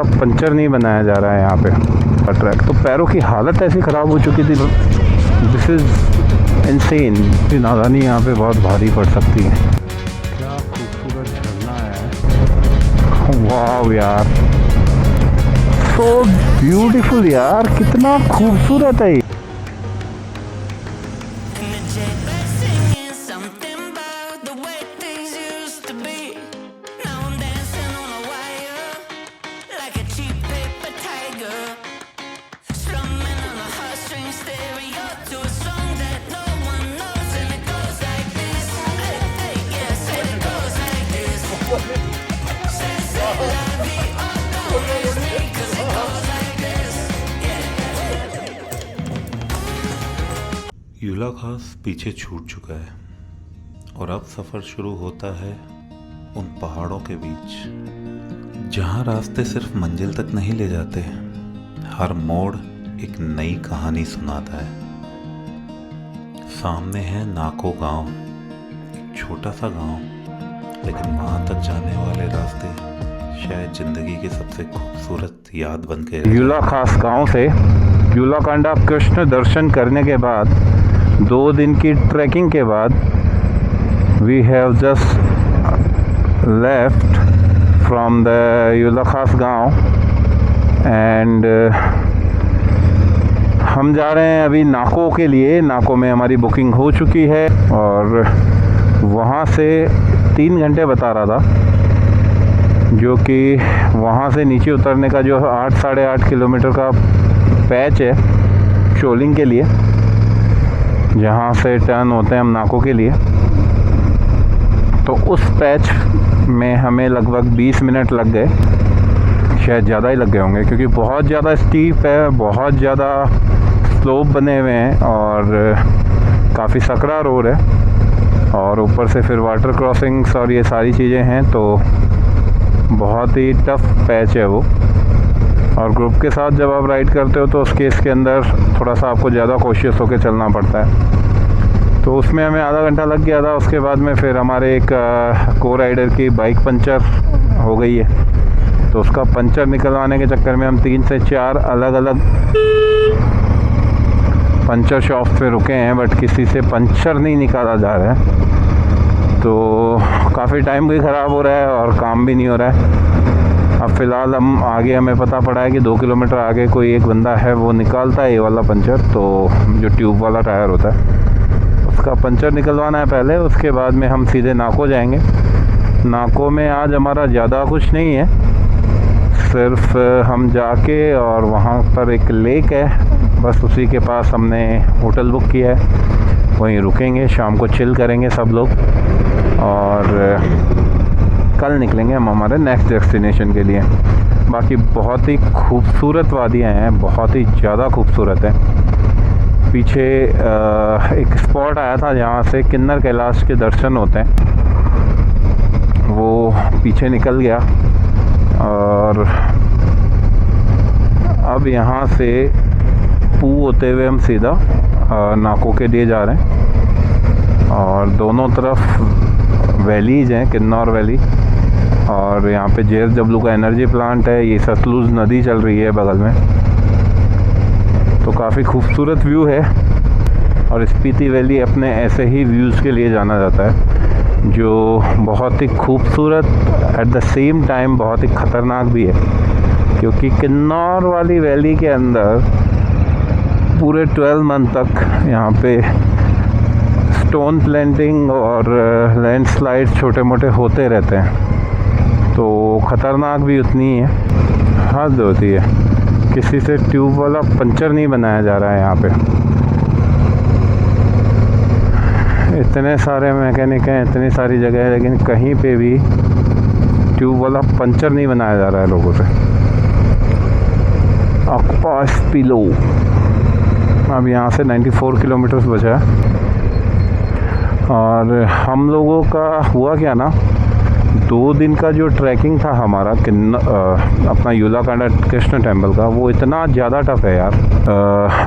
Puncture नहीं बनाया जा रहा है यहाँ पे ट्रैक। तो पैरों की हालत ऐसी ख़राब हो चुकी थी, दिस इज़ इनसेन कि नादानी यहाँ पे बहुत भारी पड़ सकती है। क्या खूबसूरत झरना है, वाह यार, सो ब्यूटीफुल यार, कितना खूबसूरत है। यूला खास पीछे छूट चुका है और अब सफ़र शुरू होता है उन पहाड़ों के बीच जहाँ रास्ते सिर्फ मंजिल तक नहीं ले जाते, हर मोड़ एक नई कहानी सुनाता है। सामने है नाको गांव, एक छोटा सा गांव, लेकिन वहाँ तक जाने वाले रास्ते शायद ज़िंदगी की सबसे खूबसूरत याद बन के। यूला खास गांव से यूलाकांडा कृष्ण दर्शन करने के बाद 2 दिन की ट्रैकिंग के बाद we have just left from the यूला खास गांव एंड हम जा रहे हैं अभी नाको के लिए। नाको में हमारी बुकिंग हो चुकी है और वहाँ से 3 घंटे बता रहा था, जो कि वहाँ से नीचे उतरने का जो 8-8.5 किलोमीटर का पैच है शोलिंग के लिए, जहाँ से टर्न होते हैं हम नाको के लिए। तो उस पैच में हमें लगभग 20 मिनट लग गए, शायद ज़्यादा ही लग गए होंगे, क्योंकि बहुत ज़्यादा स्टीप है, बहुत ज़्यादा स्लोप बने हुए हैं और काफ़ी सकरा रोड है और ऊपर से फिर वाटर क्रॉसिंग्स और ये सारी चीज़ें हैं, तो बहुत ही टफ पैच है वो। और ग्रुप के साथ जब आप राइड करते हो तो उस केस के अंदर थोड़ा सा आपको ज़्यादा कोशिश होकर चलना पड़ता है। तो उसमें हमें आधा घंटा लग गया था। उसके बाद में फिर हमारे एक को राइडर की बाइक पंचर हो गई है, तो उसका पंचर निकलवाने के चक्कर में हम 3 से 4 अलग अलग पंचर शॉप पे रुके हैं, बट किसी से पंचर नहीं निकाला जा रहा है। तो काफ़ी टाइम भी ख़राब हो रहा है और काम भी नहीं हो रहा है। अब फ़िलहाल हम आगे हमें पता पड़ा है कि 2 किलोमीटर आगे कोई एक बंदा है, वो निकालता है ये वाला पंचर, तो जो ट्यूब वाला टायर होता है उसका पंचर निकलवाना है पहले। उसके बाद में हम सीधे नाको जाएंगे। नाको में आज हमारा ज़्यादा कुछ नहीं है, सिर्फ हम जाके और वहाँ पर एक लेक है, बस उसी के पास हमने होटल बुक किया है, वहीं रुकेंगे, शाम को चिल करेंगे सब लोग और कल निकलेंगे हम हमारे नेक्स्ट डेस्टिनेशन के लिए। बाकी बहुत ही खूबसूरत वादियाँ हैं, बहुत ही ज़्यादा खूबसूरत है। पीछे एक स्पॉट आया था जहाँ से किन्नर कैलाश के दर्शन होते हैं, वो पीछे निकल गया और अब यहाँ से पू होते हुए हम सीधा नाको के लिए जा रहे हैं। और दोनों तरफ वैलीज हैं, किन्नौर वैली, और यहाँ पे JSW का एनर्जी प्लांट है, ये सतलुज नदी चल रही है बगल में, तो काफ़ी खूबसूरत व्यू है। और स्पीति वैली अपने ऐसे ही व्यूज़ के लिए जाना जाता है, जो बहुत ही खूबसूरत एट द सेम टाइम बहुत ही ख़तरनाक भी है, क्योंकि किन्नौर वाली वैली के अंदर पूरे 12 मंथ तक यहाँ पे स्टोन प्लेंटिंग और लैंडस्लाइड छोटे मोटे होते रहते हैं, तो ख़तरनाक भी उतनी ही है, हद होती है। किसी से ट्यूब वाला पंचर नहीं बनाया जा रहा है यहाँ पे। इतने सारे मैकेनिक हैं, इतनी सारी जगह है, लेकिन कहीं पे भी ट्यूब वाला पंचर नहीं बनाया जा रहा है लोगों से। अक्पा स्पिलो, अब यहाँ से 94 किलोमीटर बचा है। और हम लोगों का हुआ क्या ना, 2 दिन का जो ट्रैकिंग था हमारा अपना यूलाकांडा कृष्ण टेम्पल का, वो इतना ज़्यादा टफ है यार।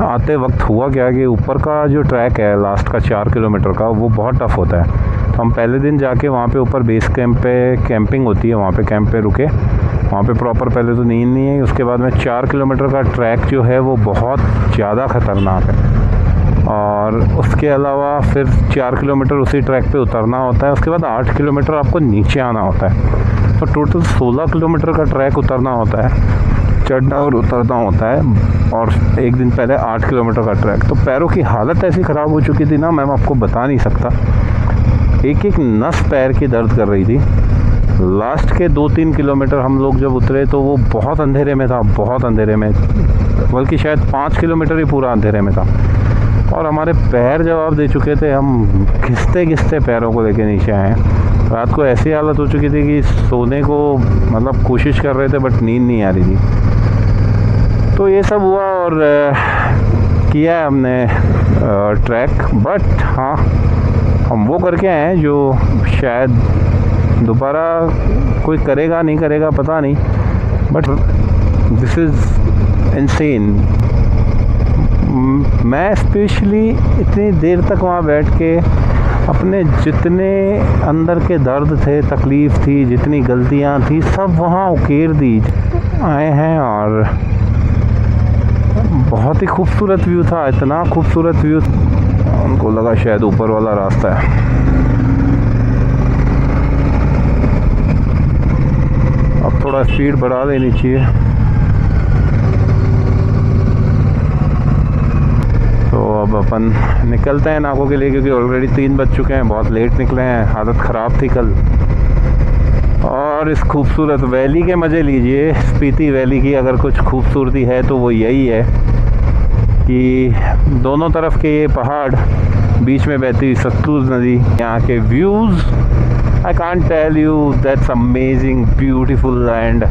आते वक्त हुआ क्या कि ऊपर का जो ट्रैक है लास्ट का 4 किलोमीटर का, वो बहुत टफ होता है। तो हम पहले दिन जाके वहाँ पे ऊपर बेस कैंप पे कैंपिंग होती है, वहाँ पे कैंप पे रुके वहाँ पे प्रॉपर पहले तो नींद नहीं है। उसके बाद में 4 किलोमीटर का ट्रैक जो है वो बहुत ज़्यादा ख़तरनाक है, और उसके अलावा फिर 4 किलोमीटर उसी ट्रैक पे उतरना होता है। उसके बाद 8 किलोमीटर आपको नीचे आना होता है, तो टोटल 16 किलोमीटर का ट्रैक उतरना होता है, चढ़ना और उतरना होता है। और एक दिन पहले 8 किलोमीटर का ट्रैक, तो पैरों की हालत ऐसी ख़राब हो चुकी थी ना, मैं आपको बता नहीं सकता। एक एक नस पैर की दर्द कर रही थी। लास्ट के 2-3 किलोमीटर हम लोग जब उतरे तो वो बहुत अंधेरे में था, बहुत अंधेरे में, बल्कि शायद 5 किलोमीटर ही पूरा अंधेरे में था। और हमारे पैर जवाब दे चुके थे, हम घिसते घिसते पैरों को लेके नीचे आए। रात को ऐसी हालत हो चुकी थी कि सोने को मतलब कोशिश कर रहे थे, बट नींद नहीं आ रही थी। तो ये सब हुआ और किया हमने ट्रैक। बट हाँ, हम वो करके आए हैं जो शायद दोबारा कोई करेगा नहीं करेगा पता नहीं, बट दिस इज़ इनसेन। मैं स्पेशली इतनी देर तक वहाँ बैठ के अपने जितने अंदर के दर्द थे, तकलीफ़ थी, जितनी गलतियाँ थी, सब वहाँ उकेर दी आए हैं। और बहुत ही खूबसूरत व्यू था, इतना खूबसूरत व्यू, उनको लगा शायद ऊपर वाला रास्ता है। अब थोड़ा स्पीड बढ़ा देनी चाहिए। तो अब अपन निकलते हैं नाकों के लिए, क्योंकि ऑलरेडी 3 बज चुके हैं, बहुत लेट निकले हैं, हालत ख़राब थी कल। और इस खूबसूरत वैली के मज़े लीजिए। स्पीति वैली की अगर कुछ खूबसूरती है तो वो यही है कि दोनों तरफ के ये पहाड़, बीच में बहती हुई सतलुज नदी, यहाँ के views I can't tell you, that's amazing beautiful. And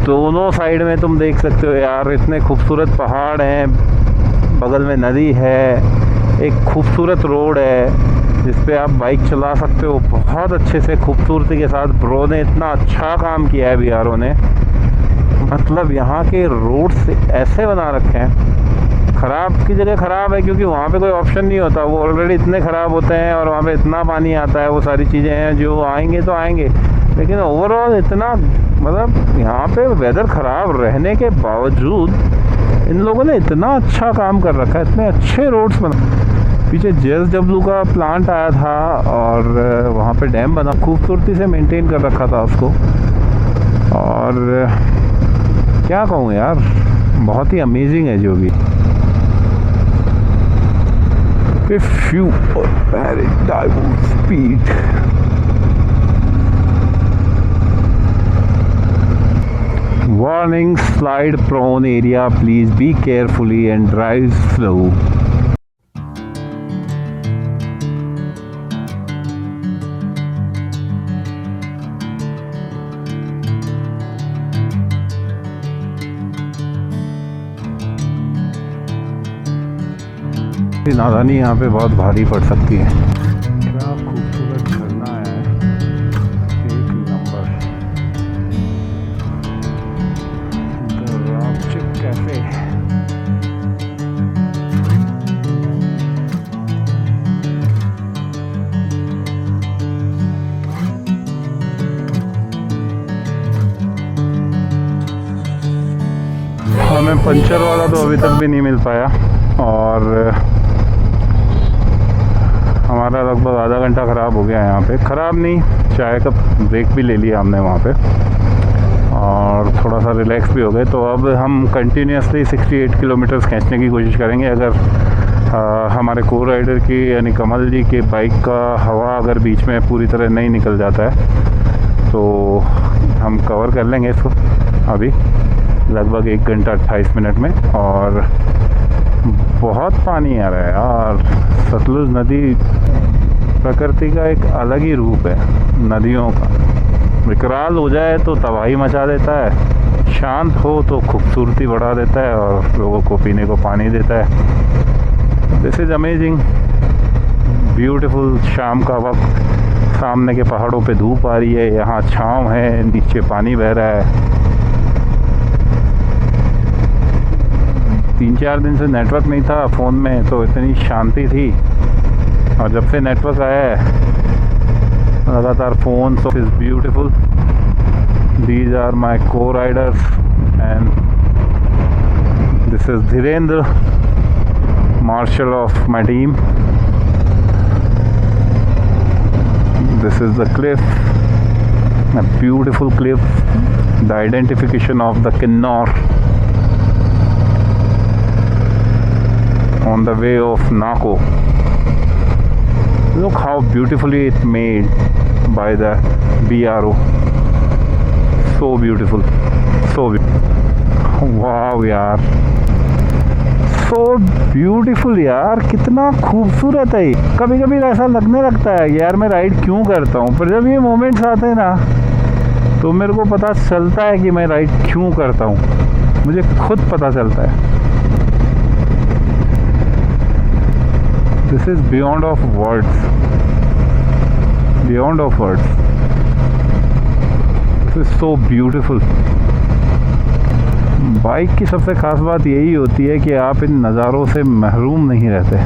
दोनों साइड में तुम देख सकते हो यार, इतने खूबसूरत पहाड़ हैं, बगल में नदी है, एक खूबसूरत रोड है जिस पे आप बाइक चला सकते हो बहुत अच्छे से, खूबसूरती के साथ। ब्रो ने इतना अच्छा काम किया है बिहारों ने, मतलब यहाँ के रोड से ऐसे बना रखे हैं। ख़राब की जगह ख़राब है क्योंकि वहाँ पे कोई ऑप्शन नहीं होता, वो ऑलरेडी इतने ख़राब होते हैं और वहाँ पे इतना पानी आता है, वो सारी चीज़ें हैं जो आएंगे तो आएंगे। लेकिन ओवरऑल इतना, मतलब यहाँ पे वेदर ख़राब रहने के बावजूद इन लोगों ने इतना अच्छा काम कर रखा है, इतने अच्छे रोड्स बना। पीछे JSW का प्लांट आया था और वहाँ पे डैम बना, खूबसूरती से मेंटेन कर रखा था उसको। और क्या कहूँ यार, बहुत ही अमेजिंग है जो भी। If you are paradise speed, warning, slide prone area, please be carefully and drive slow. नादानी यहाँ पे बहुत भारी पड़ सकती है। क्या खूबसूरत झरना है, एक नंबर। The rock chick cafe. हमें पंचर वाला तो अभी तक भी नहीं मिल पाया, और हमारा लगभग आधा घंटा ख़राब हो गया यहाँ पे। ख़राब नहीं, चाय का ब्रेक भी ले लिया हमने वहाँ पे और थोड़ा सा रिलैक्स भी हो गए। तो अब हम कंटिन्यूसली 68 किलोमीटर्स खींचने की कोशिश करेंगे। अगर हमारे को राइडर की यानी कमल जी की बाइक का हवा अगर बीच में पूरी तरह नहीं निकल जाता है तो हम कवर कर लेंगे इसको अभी लगभग 1 घंटा 28 मिनट में। और बहुत पानी आ रहा है यार। सतलुज नदी प्रकृति का एक अलग ही रूप है नदियों का। विकराल हो जाए तो तबाही मचा देता है, शांत हो तो खूबसूरती बढ़ा देता है और लोगों को पीने को पानी देता है। This is amazing, beautiful. शाम का वक्त, सामने के पहाड़ों पे धूप आ रही है, यहाँ छाँव है, नीचे पानी बह रहा है। 3-4 दिन से नेटवर्क नहीं था फ़ोन में, तो इतनी शांति थी, और जब से नेटवर्क आया है लगातार phone. So is beautiful. These are my co-riders and this is Dhirendra, marshal of my team. This is the cliff, a beautiful cliff, the identification of the Kinnaur on the way of Nako. Look how beautifully it's made by the BRO. So beautiful, so beautiful. Wow यार, so beautiful यार, कितना खूबसूरत है। कभी कभी ऐसा लगने लगता है यार मैं राइड क्यों करता हूँ, पर जब ये मोमेंट्स आते हैं ना तो मेरे को पता चलता है कि मैं राइड क्यों करता हूँ, मुझे खुद पता चलता है। This is beyond of words, beyond of words. This is so beautiful. Bike की सबसे ख़ास बात यही होती है कि आप इन नज़ारों से महरूम नहीं रहते।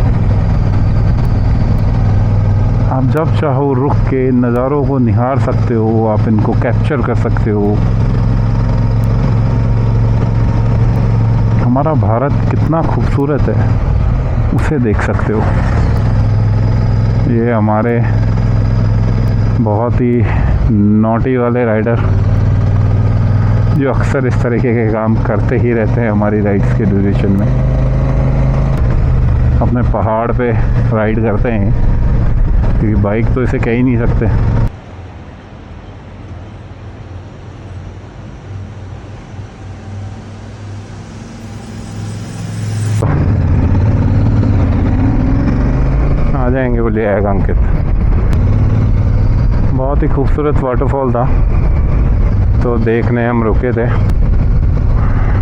आप जब चाहो रुक के इन नज़ारों को निहार सकते हो, आप इनको कैप्चर कर सकते हो। हमारा भारत कितना खूबसूरत है उसे देख सकते हो। ये हमारे बहुत ही नॉटी वाले राइडर जो अक्सर इस तरीके के काम करते ही रहते हैं हमारी राइड्स के ड्यूरेशन में, अपने पहाड़ पे राइड करते हैं क्योंकि बाइक तो इसे कह ही नहीं सकते। आ जाएंगे बोलिए आएगा अंकित। बहुत ही खूबसूरत वाटरफॉल था तो देखने हम रुके थे।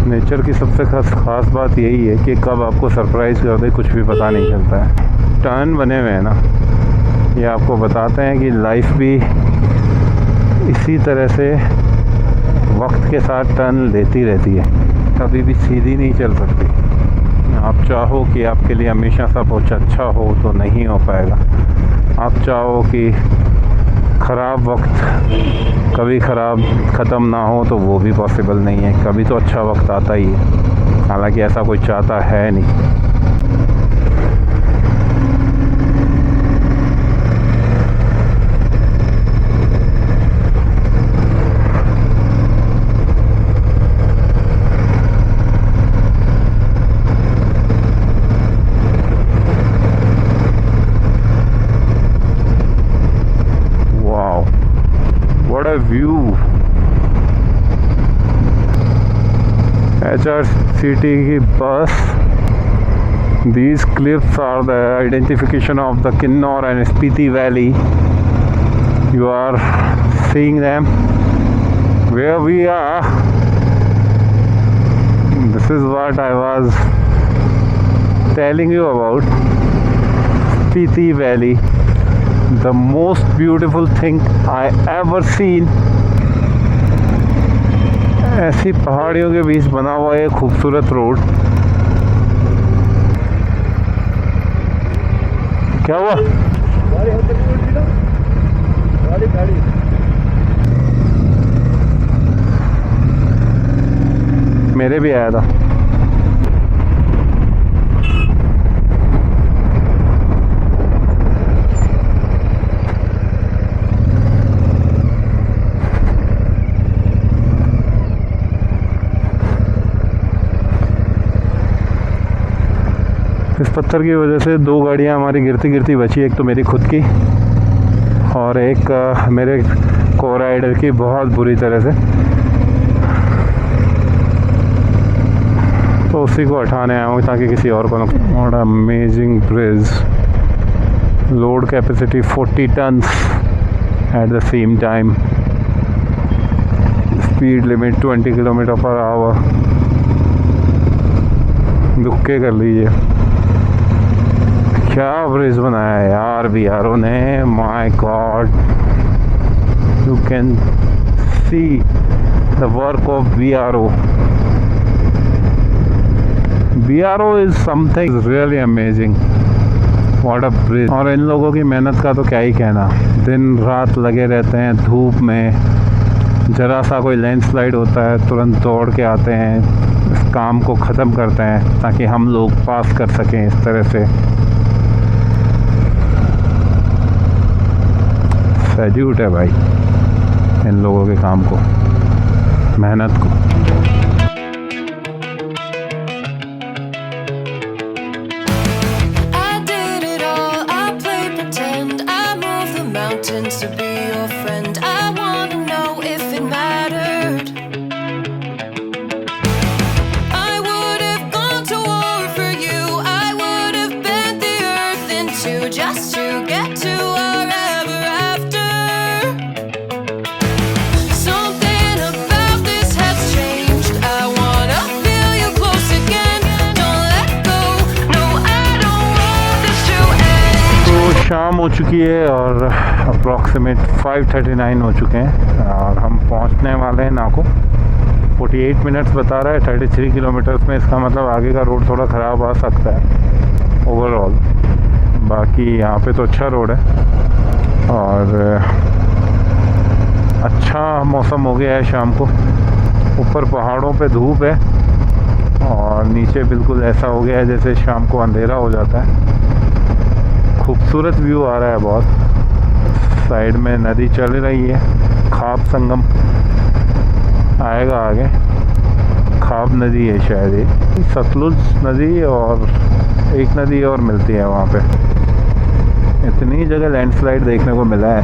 नेचर की सबसे खास बात यही है कि कब आपको सरप्राइज़ कर दे कुछ भी पता नहीं चलता है। टर्न बने हुए हैं ना, ये आपको बताते हैं कि लाइफ भी इसी तरह से वक्त के साथ टर्न लेती रहती है, कभी भी सीधी नहीं चल सकती। आप चाहो कि आपके लिए हमेशा सब कुछ अच्छा हो तो नहीं हो पाएगा। आप चाहो कि ख़राब वक्त कभी ख़त्म ना हो तो वो भी पॉसिबल नहीं है, कभी तो अच्छा वक्त आता ही है, हालांकि ऐसा कोई चाहता है नहीं। What a view! HRCT की बस। These cliffs are the identification of the Kinnaur and Spiti Valley. You are seeing them where we are. This is what I was telling you about. Spiti Valley. The most beautiful thing I ever seen. ऐसी पहाड़ियों के बीच बना हुआ एक खूबसूरत road. क्या हुआ? मेरे भी आया था। इस पत्थर की वजह से दो गाड़ियां हमारी गिरती गिरती बची, एक तो मेरी खुद की और एक मेरे को राइडर की बहुत बुरी तरह से, तो उसी को हटाने आया हूँ ताकि किसी और को। What amazing bridge, load capacity 40 ton at the same time, speed limit 20 km/h। दुख के कर लीजिए, क्या ब्रिज बनाया है यार BRO ने, my God. You can see the work of BRO। BRO is something really amazing. What a bridge. और इन लोगों की मेहनत का तो क्या ही कहना, दिन रात लगे रहते हैं धूप में, ज़रा सा कोई लैंडस्लाइड होता है तुरंत दौड़ के आते हैं, इस काम को ख़त्म करते हैं ताकि हम लोग पास कर सकें। इस तरह से सैल्यूट है भाई इन लोगों के काम को, मेहनत को। To be your friend, I wanna know if it mattered. I would have gone to war for you. I would have bent the earth in two just to get to wherever after. Something about this has changed. I wanna feel you close again. Don't let go. No, I don't want this to end. तो शाम हो चुकी है और approximate 5:39 हो चुके हैं और हम पहुंचने वाले हैं नाको। 48 मिनट्स बता रहा है 33 किलोमीटर्स में। इसका मतलब आगे का रोड थोड़ा ख़राब आ सकता है ओवरऑल, बाकी यहाँ पे तो अच्छा रोड है और अच्छा मौसम हो गया है शाम को। ऊपर पहाड़ों पे धूप है और नीचे बिल्कुल ऐसा हो गया है जैसे शाम को अंधेरा हो जाता है। खूबसूरत व्यू आ रहा है बहुत। साइड में नदी चल रही है, खाब संगम आएगा आगे। खाब नदी है शायद ये, सतलुज नदी और एक नदी और मिलती है वहाँ पे। इतनी जगह लैंडस्लाइड देखने को मिला है।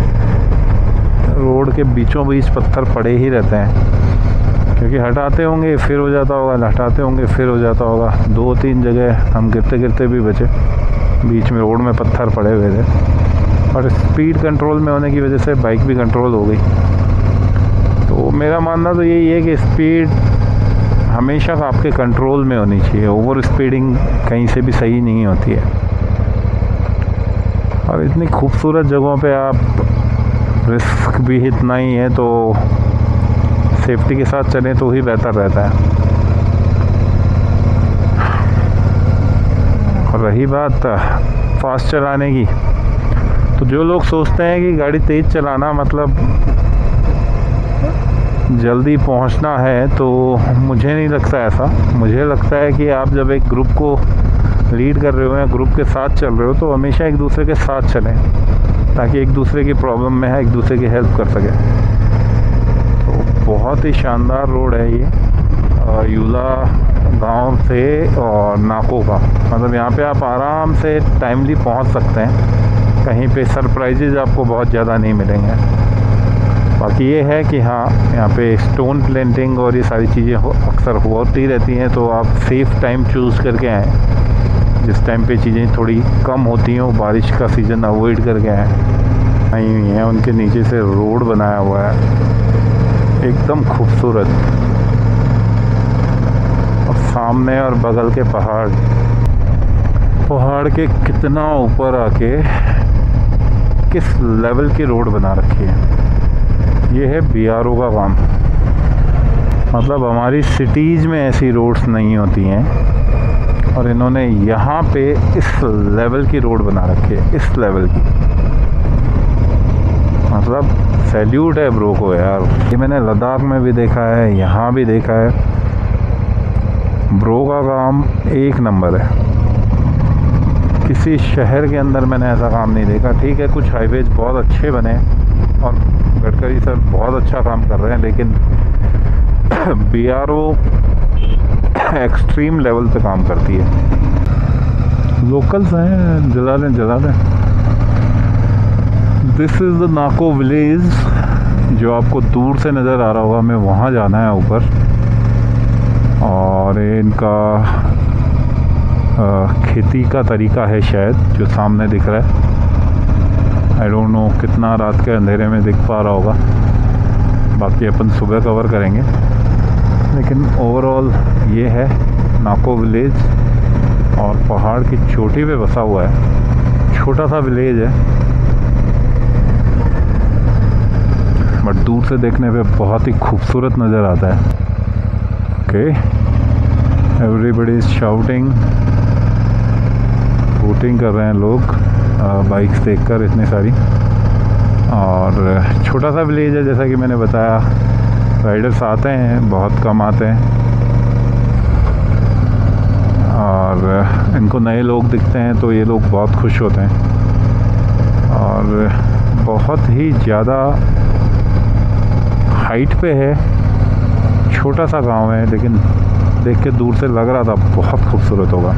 रोड के बीचों बीच पत्थर पड़े ही रहते हैं क्योंकि हटाते होंगे फिर हो जाता होगा, हटाते होंगे फिर हो जाता होगा। 2-3 जगह हम गिरते गिरते भी बचे, बीच में रोड में पत्थर पड़े हुए थे और स्पीड कंट्रोल में होने की वजह से बाइक भी कंट्रोल हो गई। तो मेरा मानना तो यही है कि स्पीड हमेशा आपके कंट्रोल में होनी चाहिए। ओवर स्पीडिंग कहीं से भी सही नहीं होती है और इतनी खूबसूरत जगहों पे आप रिस्क भी इतना ही है तो सेफ्टी के साथ चलें तो ही बेहतर रहता है। और रही बात फास्ट चलाने की, तो जो लोग सोचते हैं कि गाड़ी तेज़ चलाना मतलब जल्दी पहुंचना है, तो मुझे नहीं लगता ऐसा। मुझे लगता है कि आप जब एक ग्रुप को लीड कर रहे हो या ग्रुप के साथ चल रहे हो तो हमेशा एक दूसरे के साथ चलें ताकि एक दूसरे की प्रॉब्लम में है एक दूसरे की हेल्प कर सके। तो बहुत ही शानदार रोड है ये यूला गांव से और नाको का। मतलब यहाँ पे आप आराम से टाइमली पहुँच सकते हैं। कहीं पे सरप्राइजेज आपको बहुत ज़्यादा नहीं मिलेंगे। बाकी ये है कि हाँ, यहाँ पे स्टोन प्लेंटिंग और ये सारी चीज़ें अक्सर होती रहती हैं, तो आप सेफ़ टाइम चूज़ करके आएँ जिस टाइम पे चीज़ें थोड़ी कम होती हैं। बारिश का सीज़न अवॉइड करके आएँ। आई हुई हैं, उनके नीचे से रोड बनाया हुआ है एकदम खूबसूरत, और सामने और बगल के पहाड़ के कितना ऊपर आके किस लेवल की रोड बना रखी है। ये है BRO का काम। मतलब हमारी सिटीज़ में ऐसी रोड्स नहीं होती हैं और इन्होंने यहाँ पे इस लेवल की रोड बना रखी है, इस लेवल की। मतलब सैल्यूट है ब्रो को यार। ये मैंने लद्दाख में भी देखा है, यहाँ भी देखा है। ब्रो का काम एक नंबर है। किसी शहर के अंदर मैंने ऐसा काम नहीं देखा। ठीक है, कुछ हाईवेज बहुत अच्छे बने और गडकरी सर बहुत अच्छा काम कर रहे हैं, लेकिन BRO एक्सट्रीम लेवल पे काम करती है। लोकल्स हैं, जला दें। This is the Nako village जो आपको दूर से नज़र आ रहा होगा। हमें वहाँ जाना है ऊपर, और इनका खेती का तरीका है शायद जो सामने दिख रहा है। आई डोंट नो कितना रात के अंधेरे में दिख पा रहा होगा, बाकी अपन सुबह कवर करेंगे। लेकिन ओवरऑल ये है नाको विलेज और पहाड़ की चोटी पे बसा हुआ है। छोटा सा विलेज है बट दूर से देखने पे बहुत ही खूबसूरत नज़र आता है। Okay, everybody is shouting, voting कर रहे हैं लोग बाइक्स देखकर इतनी सारी। और छोटा सा विलेज है जैसा कि मैंने बताया, राइडर्स आते हैं, बहुत कम आते हैं, और इनको नए लोग दिखते हैं तो ये लोग बहुत खुश होते हैं। और बहुत ही ज़्यादा हाइट पे है, छोटा सा गांव है, लेकिन देख के दूर से लग रहा था बहुत खूबसूरत होगा।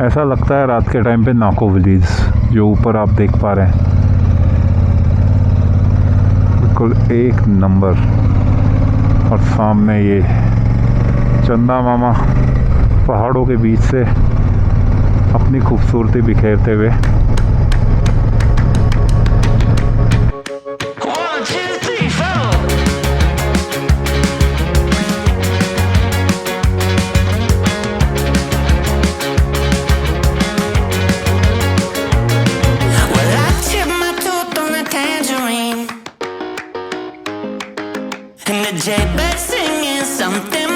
ऐसा लगता है रात के टाइम पे नाको विलेज जो ऊपर आप देख पा रहे हैं, बिल्कुल एक नंबर। और सामने ये चंदा मामा पहाड़ों के बीच से अपनी खूबसूरती बिखेरते हुए। And the jailbird singing something